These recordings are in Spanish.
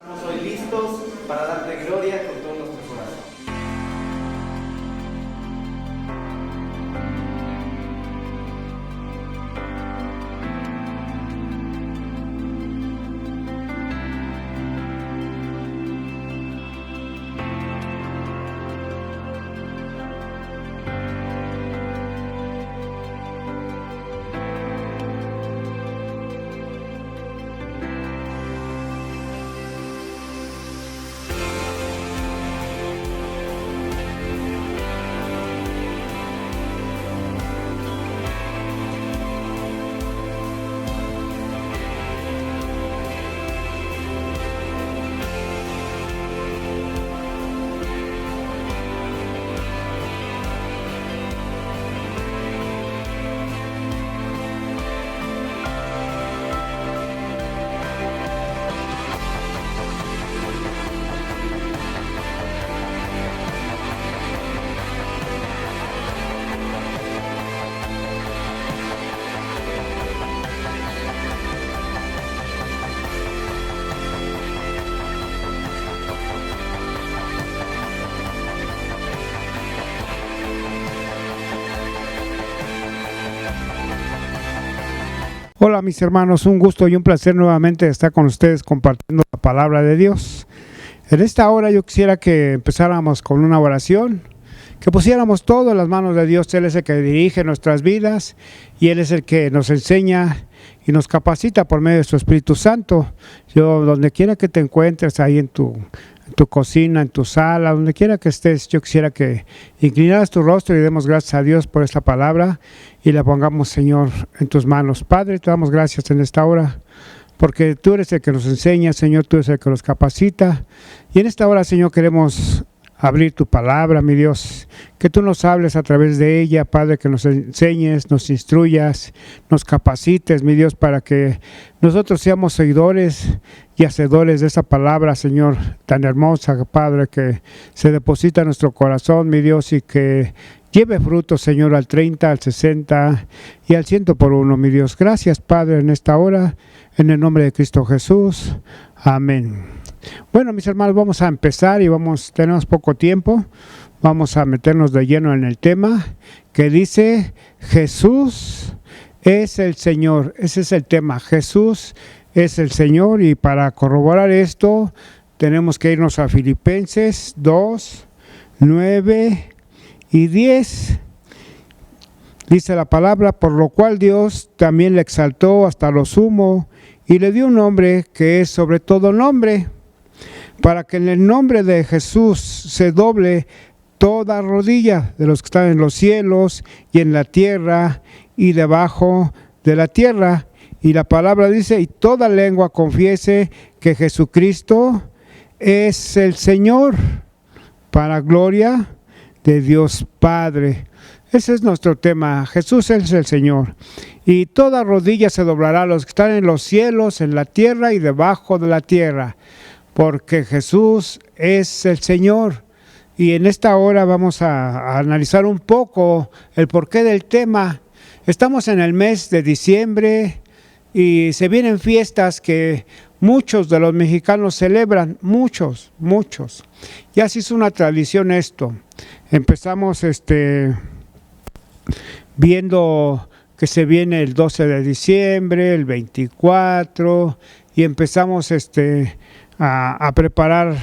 Estamos hoy listos para darte gloria con todo nuestro corazón. Hola mis hermanos, un gusto y un placer nuevamente estar con ustedes compartiendo la palabra de Dios. En esta hora yo quisiera que empezáramos con una oración, que pusiéramos todo en las manos de Dios. Él es el que dirige nuestras vidas y Él es el que nos enseña y nos capacita por medio de su Espíritu Santo. Yo, donde quiera que te encuentres, ahí en tu cocina, en tu sala, donde quiera que estés, yo quisiera que inclinaras tu rostro y demos gracias a Dios por esta palabra y la pongamos, Señor, en tus manos. Padre, te damos gracias en esta hora, porque tú eres el que nos enseña, Señor, tú eres el que nos capacita. Y en esta hora, Señor, queremos abrir tu palabra, mi Dios, que tú nos hables a través de ella, Padre, que nos enseñes, nos instruyas, nos capacites, mi Dios, para que nosotros seamos seguidores y hacedores de esa palabra, Señor, tan hermosa, Padre, que se deposita en nuestro corazón, mi Dios, y que lleve fruto, Señor, al 30, al 60 y al 100 por uno, mi Dios. Gracias, Padre, en esta hora, en el nombre de Cristo Jesús. Amén. Bueno, mis hermanos, vamos a empezar y tenemos poco tiempo. Vamos a meternos de lleno en el tema que dice Jesús es el Señor. Ese es el tema, Jesús es el Señor. Y para corroborar esto tenemos que irnos a Filipenses 2, 9 y 10. Dice la palabra: por lo cual Dios también le exaltó hasta lo sumo y le dio un nombre que es sobre todo nombre, para que en el nombre de Jesús se doble toda rodilla de los que están en los cielos y en la tierra y debajo de la tierra. Y la palabra dice: y toda lengua confiese que Jesucristo es el Señor, para gloria de Dios Padre. Ese es nuestro tema, Jesús es el Señor. Y toda rodilla se doblará a los que están en los cielos, en la tierra y debajo de la tierra, porque Jesús es el Señor. Y en esta hora vamos a analizar un poco el porqué del tema. Estamos en el mes de diciembre y se vienen fiestas que muchos de los mexicanos celebran, muchos. Ya se hizo una tradición esto. Empezamos viendo que se viene el 12 de diciembre, el 24, y empezamos a preparar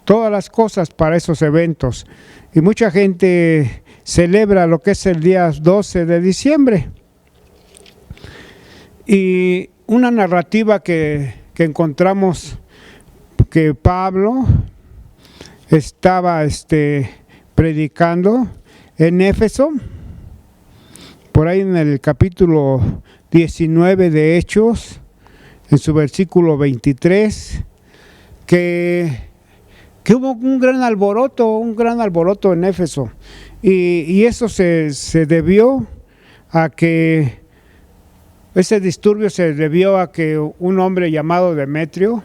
todas las cosas para esos eventos. Y mucha gente celebra lo que es el día 12 de diciembre. Y una narrativa que encontramos, que Pablo estaba predicando en Éfeso, por ahí en el capítulo 19 de Hechos, en su versículo 23, que hubo un gran alboroto en Éfeso, y eso se debió a que ese disturbio se debió a que un hombre llamado Demetrio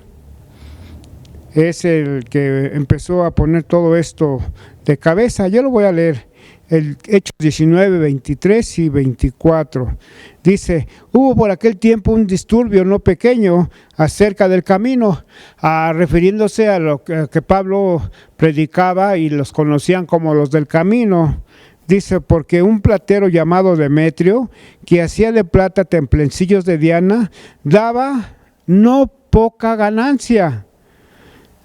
es el que empezó a poner todo esto de cabeza. Yo lo voy a leer. el Hechos 19, 23 y 24. Dice, hubo por aquel tiempo un disturbio no pequeño acerca del camino, refiriéndose a lo que Pablo predicaba y los conocían como los del camino. Dice, porque un platero llamado Demetrio, que hacía de plata templencillos de Diana, daba no poca ganancia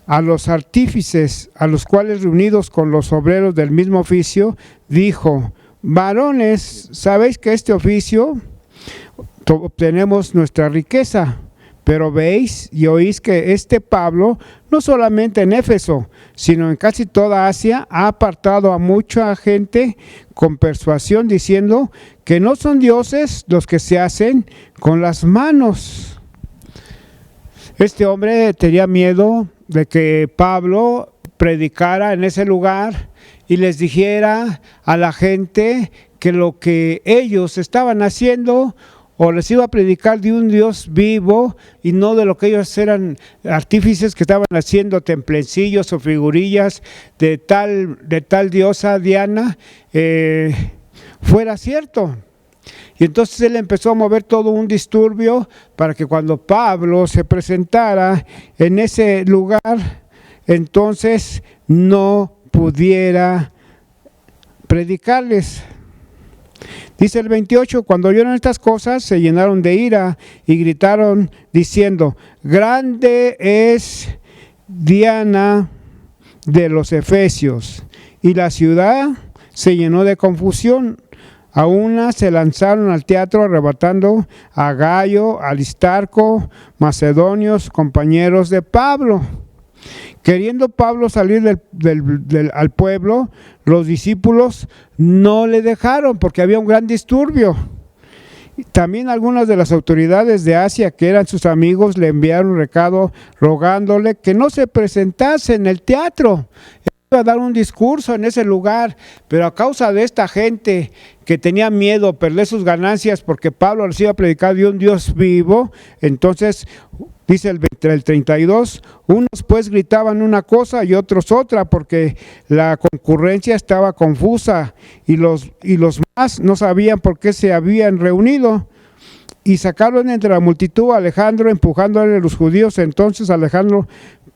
a los artífices, a los cuales reunidos con los obreros del mismo oficio, dijo, varones, ¿sabéis que este oficio obtenemos nuestra riqueza? Pero veis y oís que este Pablo, no solamente en Éfeso, sino en casi toda Asia, ha apartado a mucha gente con persuasión, diciendo que no son dioses los que se hacen con las manos. Este hombre tenía miedo de que Pablo predicara en ese lugar y les dijera a la gente que lo que ellos estaban haciendo, o les iba a predicar de un Dios vivo y no de lo que ellos eran artífices que estaban haciendo templencillos o figurillas de tal diosa Diana, fuera cierto. Y entonces él empezó a mover todo un disturbio para que cuando Pablo se presentara en ese lugar, entonces no pudiera predicarles. Dice el 28, cuando oyeron estas cosas, se llenaron de ira y gritaron diciendo, grande es Diana de los Efesios. Y la ciudad se llenó de confusión. A una se lanzaron al teatro arrebatando a Gayo, Aristarco, macedonios, compañeros de Pablo. Queriendo Pablo salir al pueblo, los discípulos no le dejaron porque había un gran disturbio. También algunas de las autoridades de Asia, que eran sus amigos, le enviaron un recado rogándole que no se presentase en el teatro. Iba a dar un discurso en ese lugar, pero a causa de esta gente que tenía miedo de perder sus ganancias porque Pablo les iba a predicar de un Dios vivo, entonces dice el 32, unos pues gritaban una cosa y otros otra porque la concurrencia estaba confusa y los más no sabían por qué se habían reunido. Y sacaron entre la multitud a Alejandro, empujándole a los judíos. Entonces Alejandro,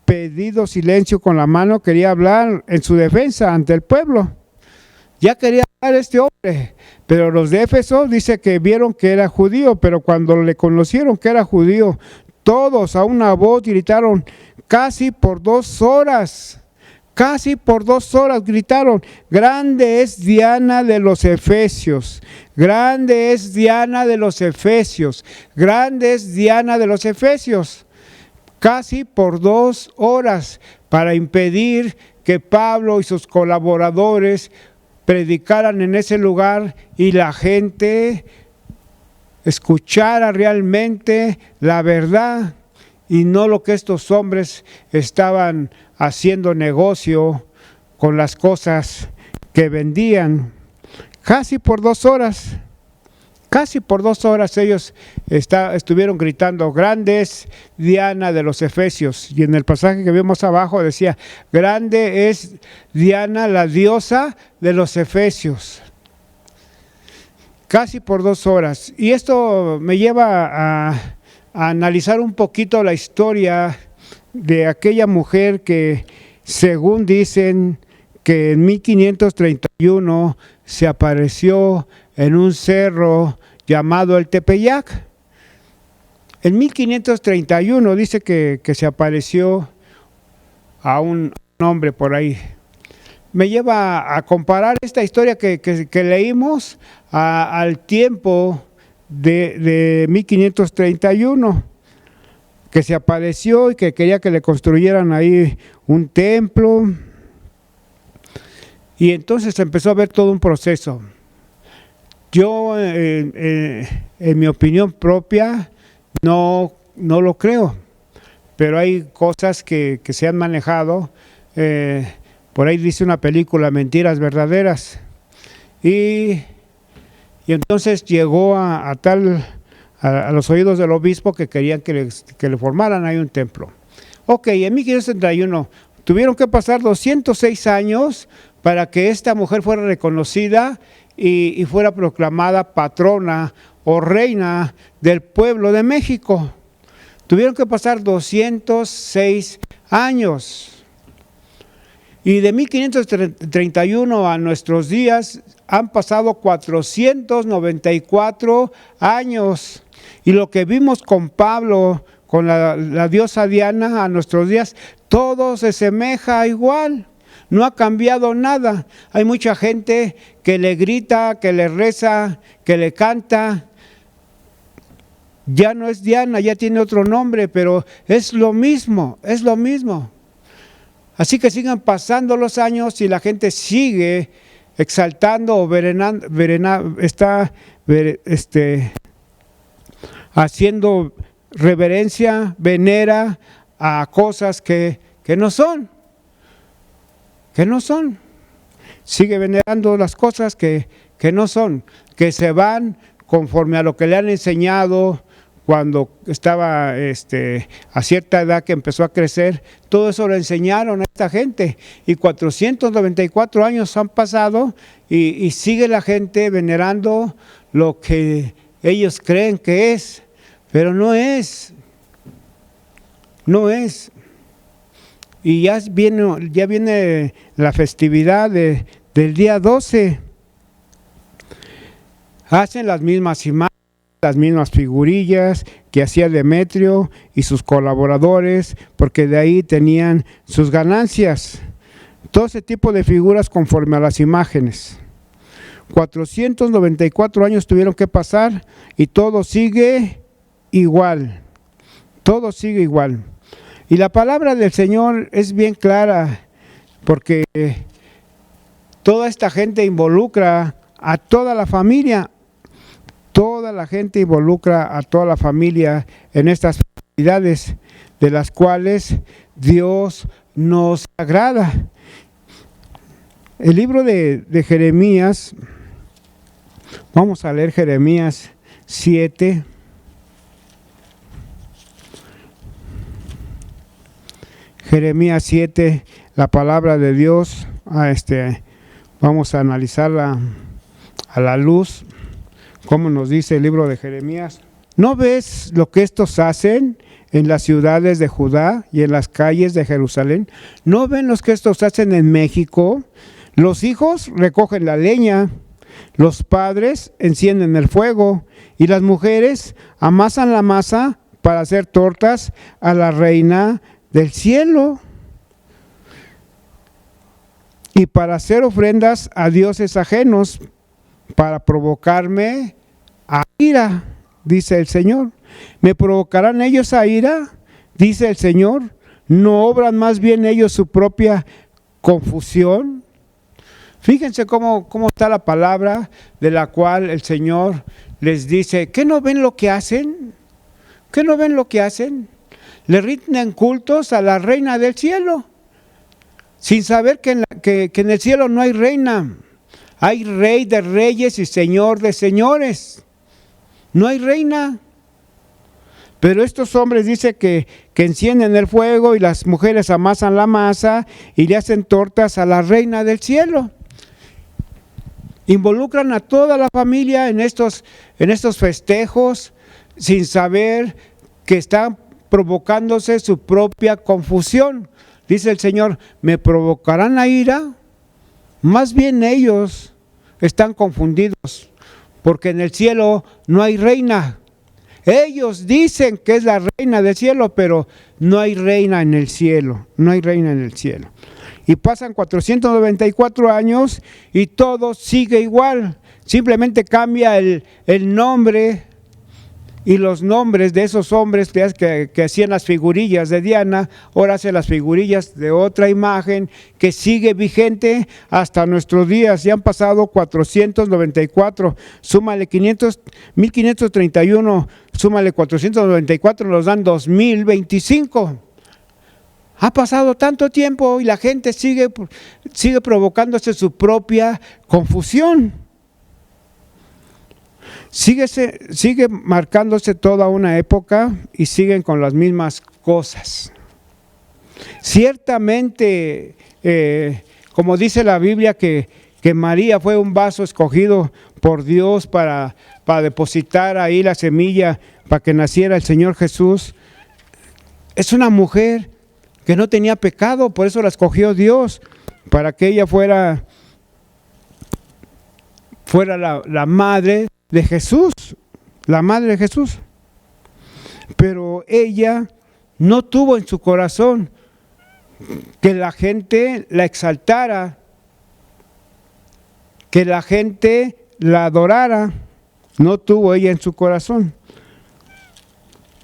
pedido silencio con la mano, quería hablar en su defensa ante el pueblo. Ya quería hablar este hombre, pero los de Éfeso dice que vieron que era judío, pero cuando le conocieron que era judío, todos a una voz gritaron casi por 2 horas. Casi por 2 horas gritaron, grande es Diana de los Efesios, grande es Diana de los Efesios, grande es Diana de los Efesios. Casi por 2 horas para impedir que Pablo y sus colaboradores predicaran en ese lugar y la gente escuchara realmente la verdad y no lo que estos hombres estaban haciendo negocio con las cosas que vendían. Casi por 2 horas. Casi por 2 horas ellos estuvieron gritando, grande es Diana de los Efesios. Y en el pasaje que vimos abajo decía, grande es Diana, la diosa de los Efesios. Casi por 2 horas. Y esto me lleva a analizar un poquito la historia de aquella mujer que, según dicen, que en 1531 se apareció en un cerro llamado el Tepeyac. En 1531 dice que se apareció a un hombre por ahí. Me lleva a comparar esta historia que leímos al tiempo de 1531, que se apareció y que quería que le construyeran ahí un templo. Y entonces empezó a ver todo un proceso. Yo, en mi opinión propia, no lo creo, pero hay cosas que se han manejado. Por ahí dice una película, Mentiras Verdaderas. Y entonces llegó a los oídos del obispo que querían que le formaran ahí un templo. Ok, en 1531 tuvieron que pasar 206 años para que esta mujer fuera reconocida y fuera proclamada patrona o reina del pueblo de México. Tuvieron que pasar 206 años. Y de 1531 a nuestros días han pasado 494 años. Y lo que vimos con Pablo, con la diosa Diana, a nuestros días, todo se asemeja igual. No ha cambiado nada. Hay mucha gente que le grita, que le reza, que le canta. Ya no es Diana, ya tiene otro nombre, pero es lo mismo, es lo mismo. Así que sigan pasando los años y la gente sigue exaltando o haciendo reverencia, venera a cosas que no son. Que no son. Sigue venerando las cosas que no son, que se van conforme a lo que le han enseñado cuando estaba a cierta edad que empezó a crecer. Todo eso lo enseñaron a esta gente y 494 años han pasado y sigue la gente venerando lo que ellos creen que es, pero no es. No es. Y ya viene la festividad del día 12. Hacen las mismas imágenes, las mismas figurillas que hacía Demetrio y sus colaboradores, porque de ahí tenían sus ganancias. Todo ese tipo de figuras conforme a las imágenes. 494 años tuvieron que pasar y todo sigue igual. Todo sigue igual. Y la palabra del Señor es bien clara, porque toda esta gente involucra a toda la familia. Toda la gente involucra a toda la familia en estas festividades de las cuales Dios nos agrada. El libro de Jeremías, vamos a leer Jeremías 7. Jeremías 7, la palabra de Dios, vamos a analizarla a la luz, como nos dice el libro de Jeremías. ¿No ves lo que estos hacen en las ciudades de Judá y en las calles de Jerusalén? ¿No ven lo que estos hacen en México? Los hijos recogen la leña, los padres encienden el fuego y las mujeres amasan la masa para hacer tortas a la reina del cielo y para hacer ofrendas a dioses ajenos, para provocarme a ira, dice el Señor. ¿Me provocarán ellos a ira? Dice el Señor. ¿No obran más bien ellos su propia confusión? Fíjense cómo está la palabra de la cual el Señor les dice: ¿qué no ven lo que hacen? ¿Qué no ven lo que hacen? Le rinden cultos a la reina del cielo, sin saber que en el cielo no hay reina. Hay rey de reyes y señor de señores. No hay reina. Pero estos hombres dicen que encienden el fuego y las mujeres amasan la masa y le hacen tortas a la reina del cielo. Involucran a toda la familia en estos festejos sin saber que están provocándose su propia confusión. Dice el Señor: ¿me provocarán a ira? Más bien ellos están confundidos, porque en el cielo no hay reina. Ellos dicen que es la reina del cielo, pero no hay reina en el cielo, no hay reina en el cielo. Y pasan 494 años y todo sigue igual, simplemente cambia el nombre y los nombres de esos hombres que hacían las figurillas de Diana. Ahora hacen las figurillas de otra imagen que sigue vigente hasta nuestros días. Ya han pasado 494, súmale 1531, súmale 494, nos dan 2025. Ha pasado tanto tiempo y la gente sigue provocándose su propia confusión. Sigue marcándose toda una época y siguen con las mismas cosas. Ciertamente, como dice la Biblia que María fue un vaso escogido por Dios para depositar ahí la semilla para que naciera el Señor Jesús. Es una mujer que no tenía pecado, por eso la escogió Dios, para que ella fuera la madre de Jesús, la madre de Jesús. Pero ella no tuvo en su corazón que la gente la exaltara, que la gente la adorara. No tuvo ella en su corazón.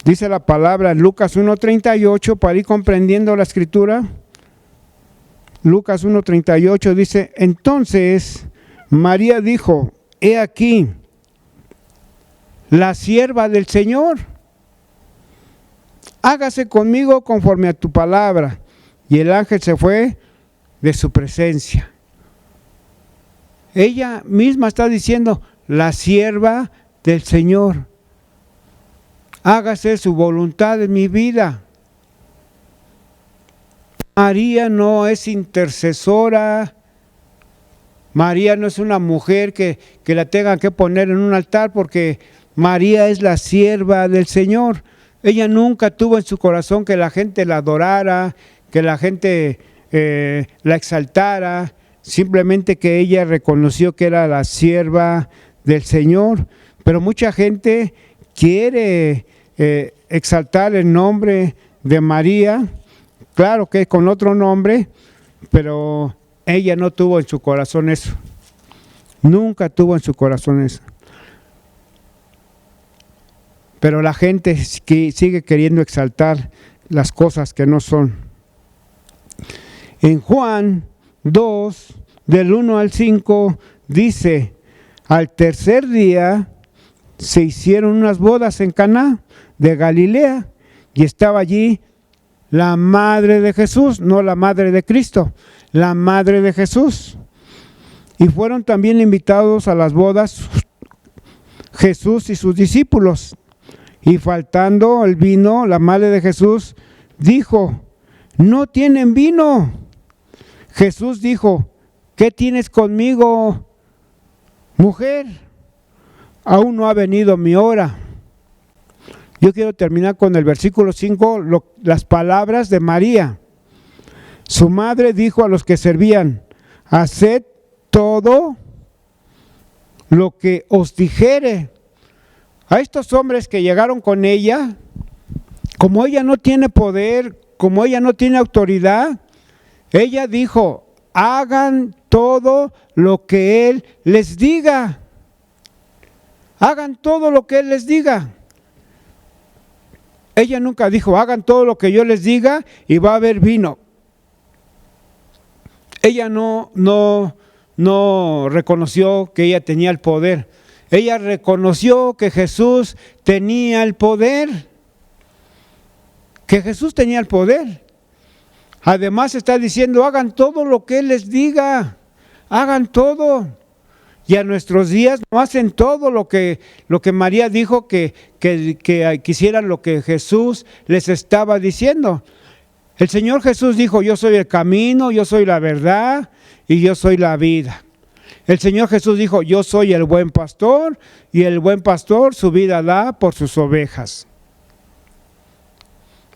Dice la palabra en Lucas 1:38, para ir comprendiendo la escritura. Lucas 1:38 dice: entonces María dijo: he aquí, la sierva del Señor, hágase conmigo conforme a tu palabra. Y el ángel se fue de su presencia. Ella misma está diciendo: la sierva del Señor, hágase su voluntad en mi vida. María no es intercesora. María no es una mujer que la tengan que poner en un altar, porque María es la sierva del Señor. Ella nunca tuvo en su corazón que la gente la adorara, que la gente la exaltara, simplemente que ella reconoció que era la sierva del Señor. Pero mucha gente quiere exaltar el nombre de María, claro que con otro nombre, pero ella no tuvo en su corazón eso. Nunca tuvo en su corazón eso. Pero la gente sigue queriendo exaltar las cosas que no son. En Juan 2, del 1 al 5, dice: al tercer día se hicieron unas bodas en Caná de Galilea, y estaba allí la madre de Jesús, no la madre de Cristo, la madre de Jesús. Y fueron también invitados a las bodas Jesús y sus discípulos. Y faltando el vino, la madre de Jesús dijo: no tienen vino. Jesús dijo: ¿qué tienes conmigo, mujer? Aún no ha venido mi hora. Yo quiero terminar con el versículo 5, las palabras de María. Su madre dijo a los que servían: haced todo lo que os dijere. A estos hombres que llegaron con ella, como ella no tiene poder, como ella no tiene autoridad, ella dijo: hagan todo lo que Él les diga. Hagan todo lo que Él les diga. Ella nunca dijo: hagan todo lo que yo les diga y va a haber vino. Ella no reconoció que ella tenía el poder. Ella reconoció que Jesús tenía el poder. Que Jesús tenía el poder. Además está diciendo: hagan todo lo que Él les diga. Hagan todo. Y a nuestros días no hacen todo lo que María dijo que quisieran, lo que Jesús les estaba diciendo. El Señor Jesús dijo: yo soy el camino, yo soy la verdad y yo soy la vida. El Señor Jesús dijo: yo soy el buen pastor, y el buen pastor su vida da por sus ovejas.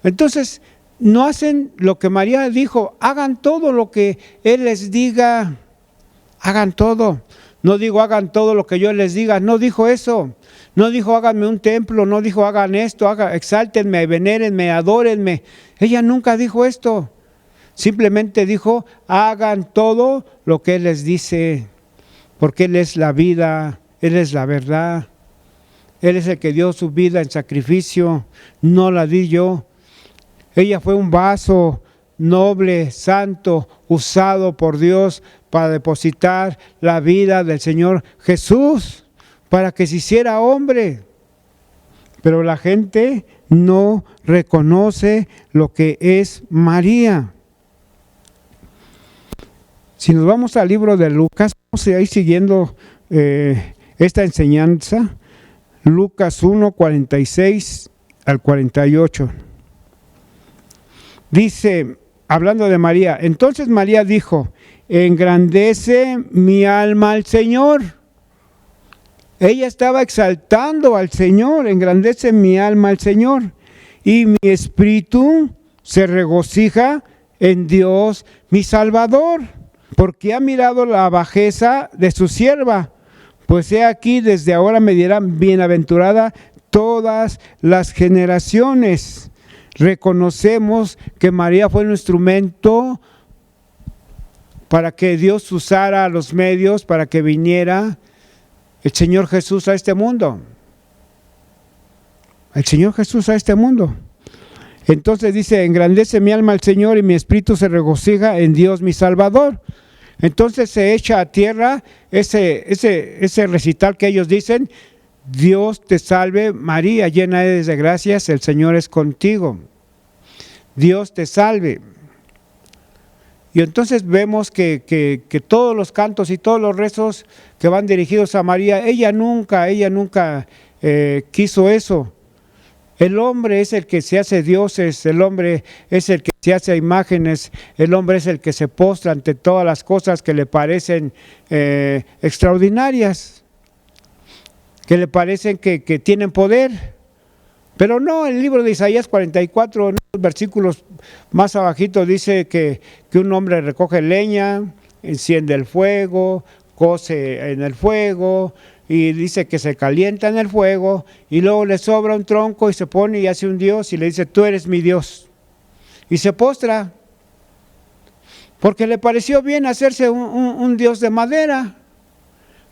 Entonces, no hacen lo que María dijo: hagan todo lo que Él les diga. Hagan todo. No digo hagan todo lo que yo les diga, no dijo eso. No dijo háganme un templo, no dijo hagan esto, exáltenme, venérenme, adórenme. Ella nunca dijo esto. Simplemente dijo: hagan todo lo que Él les dice, porque Él es la vida, Él es la verdad. Él es el que dio su vida en sacrificio, no la di yo. Ella fue un vaso noble, santo, usado por Dios para depositar la vida del Señor Jesús, para que se hiciera hombre. Pero la gente no reconoce lo que es María. Si nos vamos al libro de Lucas, vamos a ir siguiendo esta enseñanza. Lucas 1, 46 al 48. Dice: hablando de María, entonces María dijo, engrandece mi alma al Señor. Ella estaba exaltando al Señor, engrandece mi alma al Señor. Y mi espíritu se regocija en Dios mi Salvador, porque ha mirado la bajeza de su sierva. Pues he aquí, desde ahora me dirán bienaventurada todas las generaciones. Reconocemos que María fue un instrumento para que Dios usara los medios para que viniera el Señor Jesús a este mundo. El Señor Jesús a este mundo. Entonces dice, engrandece mi alma al Señor y mi espíritu se regocija en Dios mi Salvador. Entonces se echa a tierra ese recital que ellos dicen, Dios te salve María, llena eres de gracias, el Señor es contigo. Dios te salve. Y entonces vemos que todos los cantos y todos los rezos que van dirigidos a María, ella nunca quiso eso. El hombre es el que se hace dioses, el hombre es el que se hace imágenes, el hombre es el que se postra ante todas las cosas que le parecen extraordinarias, que le parecen que tienen poder. Pero no, el libro de Isaías 44, versículos más abajito, dice que un hombre recoge leña, enciende el fuego, cose en el fuego, y dice que se calienta en el fuego, y luego le sobra un tronco y se pone y hace un dios y le dice, tú eres mi Dios. Y se postra, porque le pareció bien hacerse un dios de madera.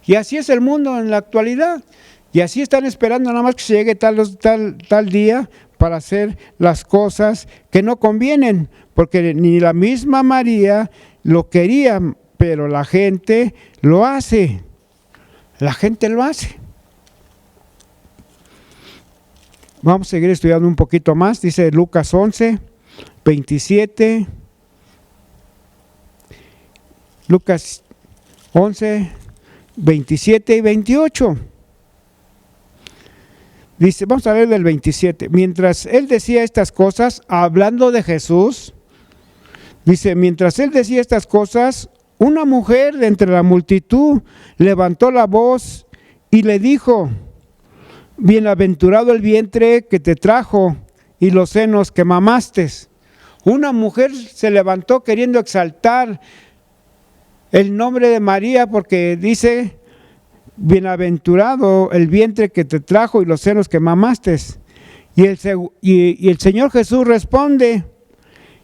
Y así es el mundo en la actualidad. Y así están esperando nada más que se llegue tal día para hacer las cosas que no convienen, porque ni la misma María lo quería, pero la gente lo hace. La gente lo hace. Vamos a seguir estudiando un poquito más. Dice Lucas 11, 27. Lucas 11, 27 y 28. Dice, vamos a leer del 27. Mientras él decía estas cosas, hablando de Jesús, dice, mientras él decía estas cosas, una mujer de entre la multitud levantó la voz y le dijo, bienaventurado el vientre que te trajo y los senos que mamaste. Una mujer se levantó queriendo exaltar el nombre de María porque dice, bienaventurado el vientre que te trajo y los senos que mamaste. Y el Señor Jesús responde,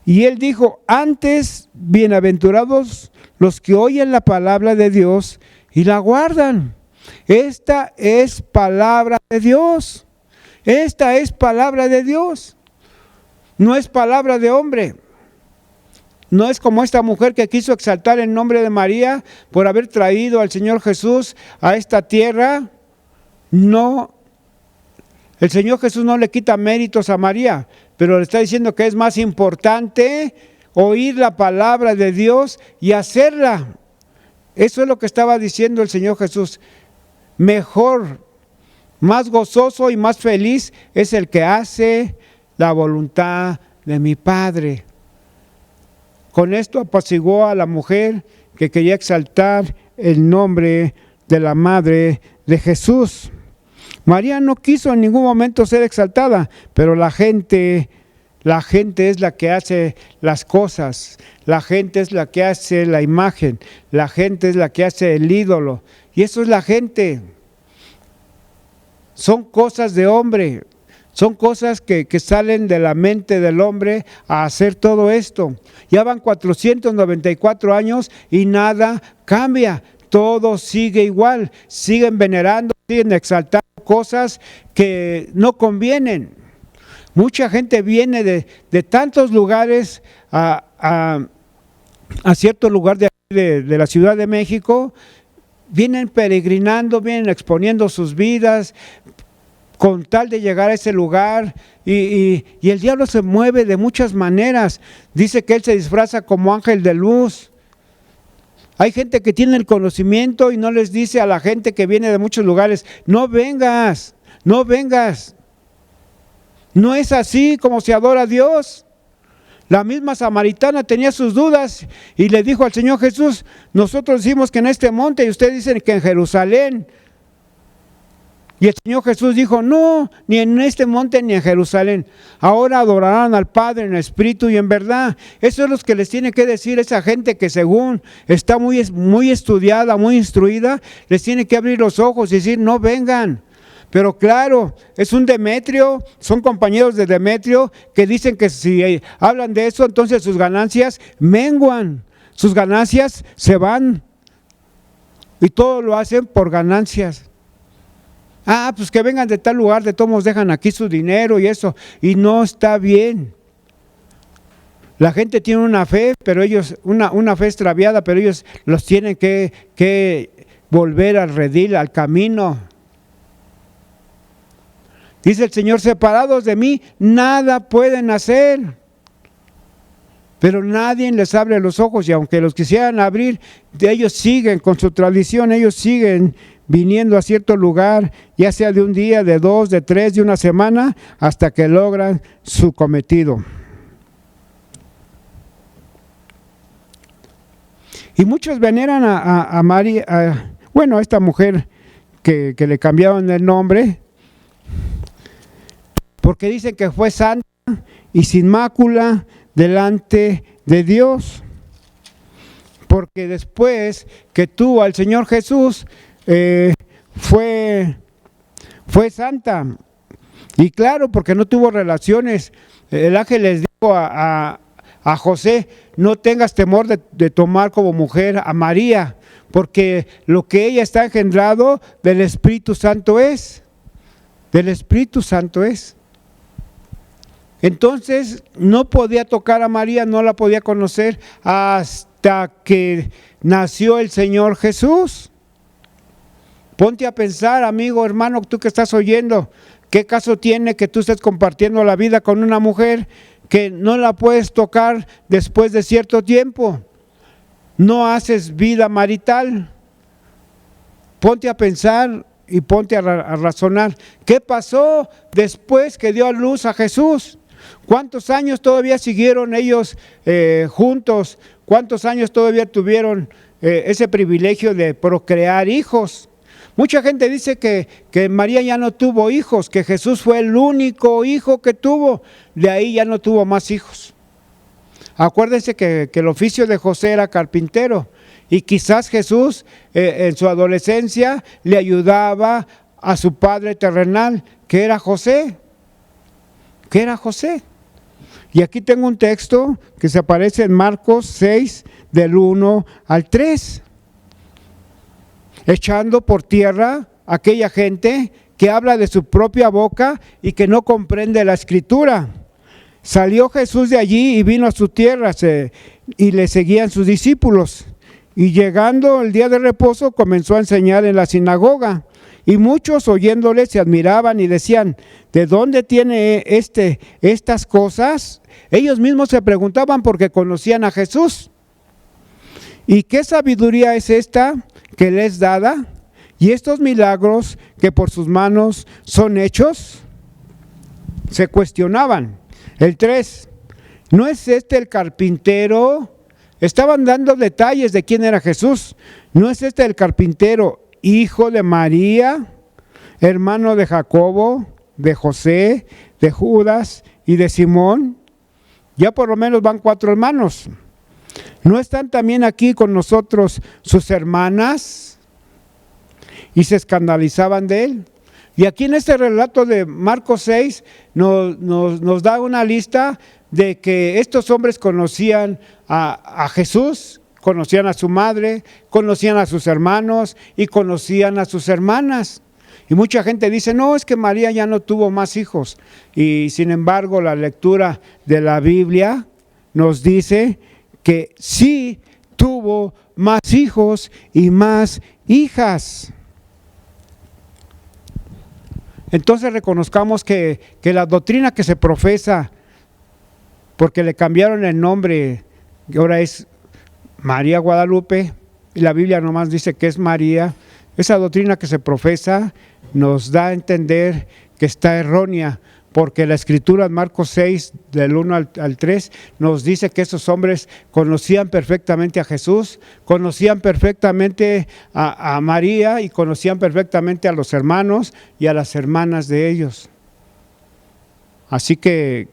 y él dijo, antes bienaventurados los que oyen la palabra de Dios y la guardan. Esta es palabra de Dios. Esta es palabra de Dios. No es palabra de hombre. No es como esta mujer que quiso exaltar el nombre de María por haber traído al Señor Jesús a esta tierra. No, el Señor Jesús no le quita méritos a María, pero le está diciendo que es más importante oír la palabra de Dios y hacerla. Eso es lo que estaba diciendo el Señor Jesús. Mejor, más gozoso y más feliz es el que hace la voluntad de mi Padre. Con esto apaciguó a la mujer que quería exaltar el nombre de la madre de Jesús. María no quiso en ningún momento ser exaltada, pero la gente es la que hace las cosas, la gente es la que hace la imagen, la gente es la que hace el ídolo, y eso es la gente. Son cosas de hombre, son cosas que salen de la mente del hombre a hacer todo esto. Ya van 494 años y nada cambia, todo sigue igual, siguen venerando, siguen exaltando cosas que no convienen. Mucha gente viene de tantos lugares a cierto lugar de la Ciudad de México, vienen peregrinando, vienen exponiendo sus vidas con tal de llegar a ese lugar y el diablo se mueve de muchas maneras. Dice que él se disfraza como ángel de luz. Hay gente que tiene el conocimiento y no les dice a la gente que viene de muchos lugares, no vengas, no vengas. No es así como se adora a Dios. La misma samaritana tenía sus dudas y le dijo al Señor Jesús, nosotros decimos que en este monte y ustedes dicen que en Jerusalén. Y el Señor Jesús dijo, no, ni en este monte ni en Jerusalén. Ahora adorarán al Padre en espíritu y en verdad. Eso es lo que les tiene que decir esa gente que según está muy estudiada, muy instruida, les tiene que abrir los ojos y decir, no vengan. Pero claro, es un Demetrio, son compañeros de Demetrio que dicen que si hablan de eso, entonces sus ganancias menguan, sus ganancias se van. Y todo lo hacen por ganancias. Pues que vengan de tal lugar, de todos modos dejan aquí su dinero y eso, y no está bien. La gente tiene una fe, pero ellos, una fe extraviada, pero ellos los tienen que volver al redil, al camino. Dice el Señor, separados de mí, nada pueden hacer. Pero nadie les abre los ojos, y aunque los quisieran abrir, ellos siguen con su tradición, ellos siguen viniendo a cierto lugar, ya sea de un día, de 2, de 3, de una semana, hasta que logran su cometido. Y muchos veneran a María, a esta mujer que le cambiaron el nombre, porque dicen que fue santa y sin mácula delante de Dios. Porque después que tuvo al Señor Jesús, fue santa. Y claro, porque no tuvo relaciones. El ángel les dijo a José, no tengas temor de tomar como mujer a María, porque lo que ella está engendrado del Espíritu Santo es. Del Espíritu Santo es. Entonces no podía tocar a María, no la podía conocer hasta que nació el Señor Jesús. Ponte a pensar, amigo, hermano, tú que estás oyendo, ¿qué caso tiene que tú estés compartiendo la vida con una mujer que no la puedes tocar después de cierto tiempo? No haces vida marital. Ponte a pensar y ponte a razonar. ¿Qué pasó después que dio a luz a Jesús? ¿Cuántos años todavía siguieron ellos juntos? ¿Cuántos años todavía tuvieron ese privilegio de procrear hijos? Mucha gente dice que María ya no tuvo hijos, que Jesús fue el único hijo que tuvo, de ahí ya no tuvo más hijos. Acuérdense que el oficio de José era carpintero, y quizás Jesús en su adolescencia le ayudaba a su padre terrenal, que era José. Y aquí tengo un texto que se aparece en Marcos 6, del 1 al 3. Echando por tierra a aquella gente que habla de su propia boca y que no comprende la Escritura. Salió Jesús de allí y vino a su tierra y le seguían sus discípulos. Y llegando el día de reposo comenzó a enseñar en la sinagoga. Y muchos oyéndole se admiraban y decían, ¿de dónde tiene estas cosas? Ellos mismos se preguntaban porque conocían a Jesús. ¿Y qué sabiduría es esta que le es dada? ¿Y estos milagros que por sus manos son hechos? Se cuestionaban. El 3, ¿no es este el carpintero? Estaban dando detalles de quién era Jesús. ¿No es este el carpintero, hijo de María, hermano de Jacobo, de José, de Judas y de Simón? Ya por lo menos van 4 hermanos. ¿No están también aquí con nosotros sus hermanas? Y se escandalizaban de él. Y aquí en este relato de Marcos 6 nos da una lista de que estos hombres conocían a Jesús, conocían a su madre, conocían a sus hermanos y conocían a sus hermanas. Y mucha gente dice, no, es que María ya no tuvo más hijos. Y sin embargo, la lectura de la Biblia nos dice que sí tuvo más hijos y más hijas. Entonces reconozcamos que la doctrina que se profesa, porque le cambiaron el nombre, que ahora es María Guadalupe, y la Biblia nomás dice que es María, esa doctrina que se profesa nos da a entender que está errónea, porque la Escritura en Marcos 6, del 1 al 3, nos dice que esos hombres conocían perfectamente a Jesús, conocían perfectamente a María y conocían perfectamente a los hermanos y a las hermanas de ellos. Así que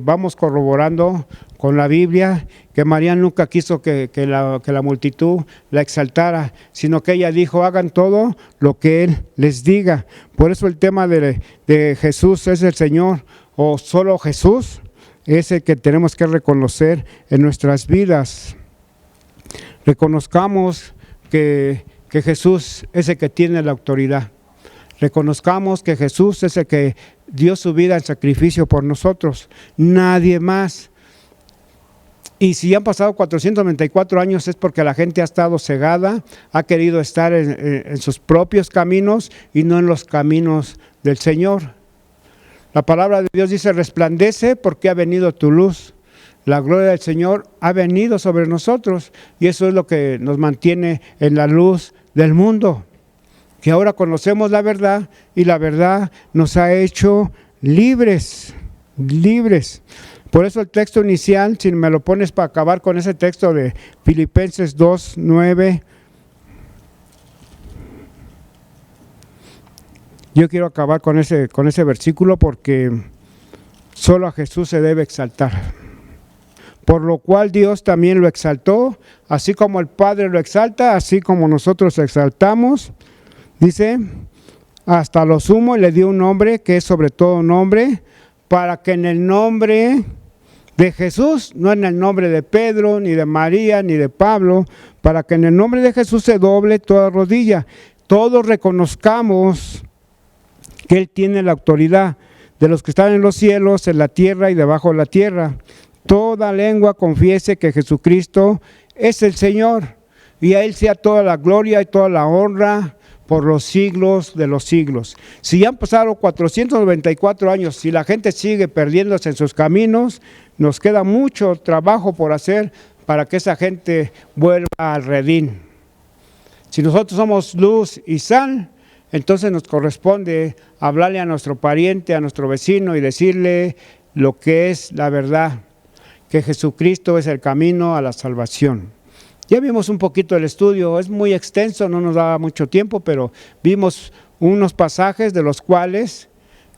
vamos corroborando con la Biblia que María nunca quiso que la multitud la exaltara, sino que ella dijo, hagan todo lo que Él les diga. Por eso el tema de Jesús es el Señor, o solo Jesús es el que tenemos que reconocer en nuestras vidas. Reconozcamos que Jesús es el que tiene la autoridad. Reconozcamos que Jesús es el que dio su vida en sacrificio por nosotros, nadie más. Y si han pasado 494 años es porque la gente ha estado cegada, ha querido estar en sus propios caminos y no en los caminos del Señor. La palabra de Dios dice, resplandece porque ha venido tu luz. La gloria del Señor ha venido sobre nosotros y eso es lo que nos mantiene en la luz del mundo. Que ahora conocemos la verdad y la verdad nos ha hecho libres. Por eso el texto inicial, si me lo pones para acabar con ese texto de Filipenses 2:9, yo quiero acabar con ese versículo porque solo a Jesús se debe exaltar. Por lo cual Dios también lo exaltó, así como el Padre lo exalta, así como nosotros exaltamos. Dice, hasta lo sumo le dio un nombre que es sobre todo nombre, para que en el nombre de Jesús, no en el nombre de Pedro, ni de María, ni de Pablo, para que en el nombre de Jesús se doble toda rodilla. Todos reconozcamos que Él tiene la autoridad de los que están en los cielos, en la tierra y debajo de la tierra. Toda lengua confiese que Jesucristo es el Señor, y a Él sea toda la gloria y toda la honra por los siglos de los siglos. Si ya han pasado 494 años, si la gente sigue perdiéndose en sus caminos, nos queda mucho trabajo por hacer para que esa gente vuelva al redil. Si nosotros somos luz y sal, entonces nos corresponde hablarle a nuestro pariente, a nuestro vecino y decirle lo que es la verdad, que Jesucristo es el camino a la salvación. Ya vimos un poquito el estudio, es muy extenso, no nos daba mucho tiempo, pero vimos unos pasajes de los cuales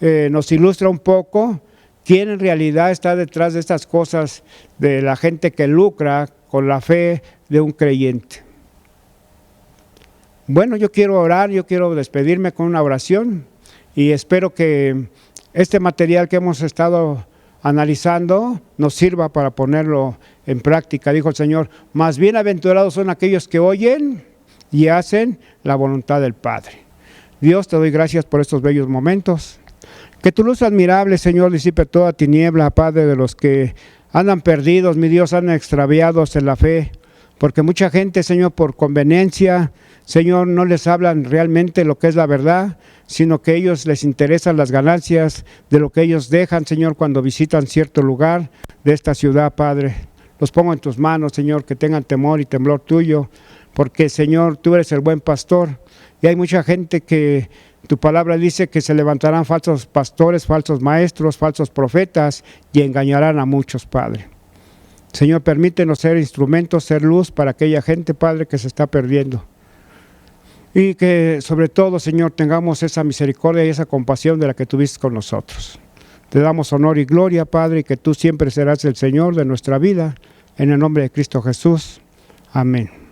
nos ilustra un poco quién en realidad está detrás de estas cosas de la gente que lucra con la fe de un creyente. Bueno, yo quiero orar, yo quiero despedirme con una oración y espero que este material que hemos estado analizando nos sirva para ponerlo en práctica. Dijo el Señor, más bienaventurados son aquellos que oyen y hacen la voluntad del Padre. Dios, te doy gracias por estos bellos momentos. Que tu luz admirable, Señor, disipe toda tiniebla, Padre, de los que andan perdidos, mi Dios, andan extraviados en la fe, porque mucha gente, Señor, por conveniencia, Señor, no les hablan realmente lo que es la verdad, sino que a ellos les interesan las ganancias de lo que ellos dejan, Señor, cuando visitan cierto lugar de esta ciudad, Padre. Los pongo en tus manos, Señor, que tengan temor y temblor tuyo, porque, Señor, tú eres el buen pastor, y hay mucha gente que tu palabra dice que se levantarán falsos pastores, falsos maestros, falsos profetas, y engañarán a muchos, Padre. Señor, permítenos ser instrumentos, ser luz para aquella gente, Padre, que se está perdiendo. Y que sobre todo, Señor, tengamos esa misericordia y esa compasión de la que tuviste con nosotros. Te damos honor y gloria, Padre, y que tú siempre serás el Señor de nuestra vida. En el nombre de Cristo Jesús. Amén.